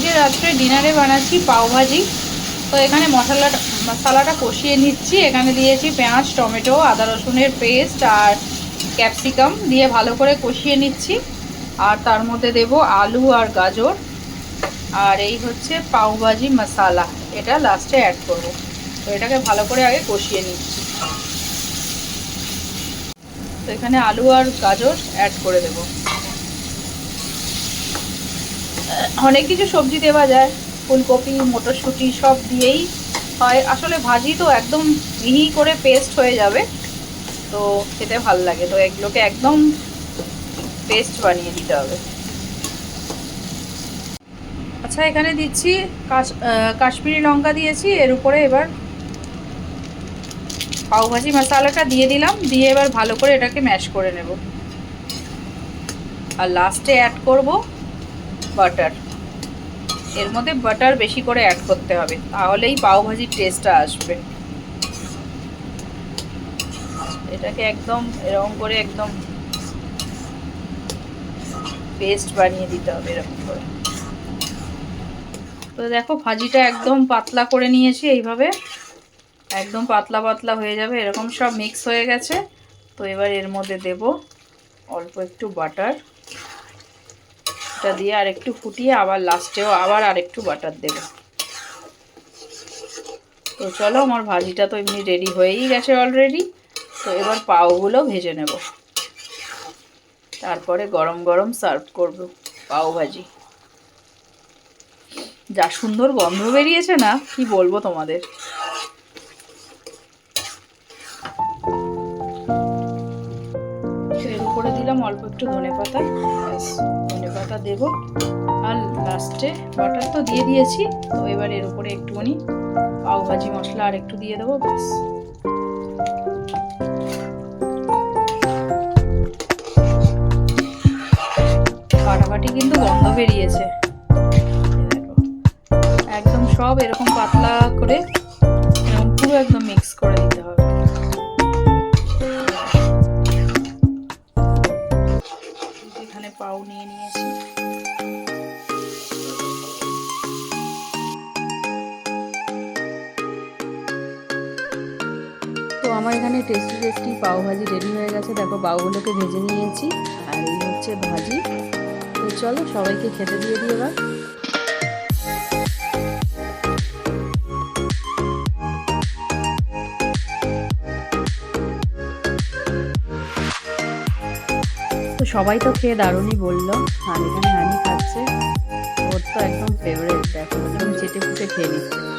আজকে রাত্রে ডিনারে বানাচ্ছি পাওভাজি। তো এখানে মশলাটা কষিয়ে নিচ্ছি। এখানে দিয়েছি পেঁয়াজ, টমেটো, আদা রসুনের পেস্ট আর ক্যাপসিকাম দিয়ে ভালো করে কষিয়ে নিচ্ছি। আর তার মধ্যে দেব আলু আর গাজর, আর এই হচ্ছে পাওভাজি মশলা, এটা লাস্টে অ্যাড করব। তো এটাকে ভালো করে আগে কষিয়ে নিচ্ছি। তো এখানে আলু আর গাজর অ্যাড করে দেব। অনেক কিছু সবজি দেওয়া যায়, ফুলকপি, মটরশুঁটি সব দিয়েই হয়। আসলে ভাজি তো একদম মিহি করে পেস্ট হয়ে যাবে, তো খেতে ভাল লাগে। তো এগুলোকে একদম পেস্ট বানিয়ে দিতে হবে। আচ্ছা, এখানে দিচ্ছি কাশ্মীরি লঙ্কা দিয়েছি। এর উপরে এবার পাওভাজি মশলাটা দিয়ে দিলাম, দিয়ে এবার ভালো করে এটাকে ম্যাশ করে নেব। আর লাস্টে অ্যাড করব বাটার। এর মধ্যে বাটার বেশি করে অ্যাড করতে হবে, তাহলেই পাওভাজির টেস্টটা আসবে। এটাকে একদম এরকম করে একদম পেস্ট বানিয়ে দিতে হবে এরকম করে। তো দেখো ভাজিটা একদম পাতলা করে নিয়েছি, এইভাবে একদম পাতলা পাতলা হয়ে যাবে, এরকম সব মিক্স হয়ে গেছে। তো এবার এর মধ্যে দেব অল্প একটু বাটার, এটা দিয়ে আর একটু ফুটিয়ে আবার লাস্টেও আবার আর একটু বাটার দেব। তো চলো, আমার ভাজিটা তো এমনি রেডি হয়েই গেছে অলরেডি। তো এবার পাওগুলো ভেজে নেব, তারপরে গরম গরম সার্ভ করব পাওভাজি। যা সুন্দর গন্ধ বেরিয়েছে না, কি বলবো তোমাদের। এর উপরে দিলাম অল্প একটু ধনেপাতা, ধনেপাতা দেবো। আর লাস্টে বাটার তো দিয়ে দিয়েছি, তো এবার এর উপরে একটুখানি পাওভাজি মশলা আর একটু দিয়ে দেবো, ব্যাস। ফাটাফাটি কিন্তু গন্ধ বেরিয়েছে। একদম সব এরকম পাতলা করে এরকম পুরো একদম মিক্স করে দিতে হবে। এখানে পাও নিয়ে নিয়েছি। তো আমার এখানে টেস্টি টেস্টি পাওভাজি রেডি হয়ে গেছে। দেখো, পাওগুলোকে ভেজে নিয়েছি, আর এই হচ্ছে ভাজি। তো চলো সবাইকে খেতে দিয়ে দিই এবার। তো সবাই তো খেয়ে দারুণই বললো। আর এখানে হানি খাচ্ছে, ওর তো একদম ফেভারিট। দেখো একদম চেটে ফুটে খেয়ে নিচ্ছে।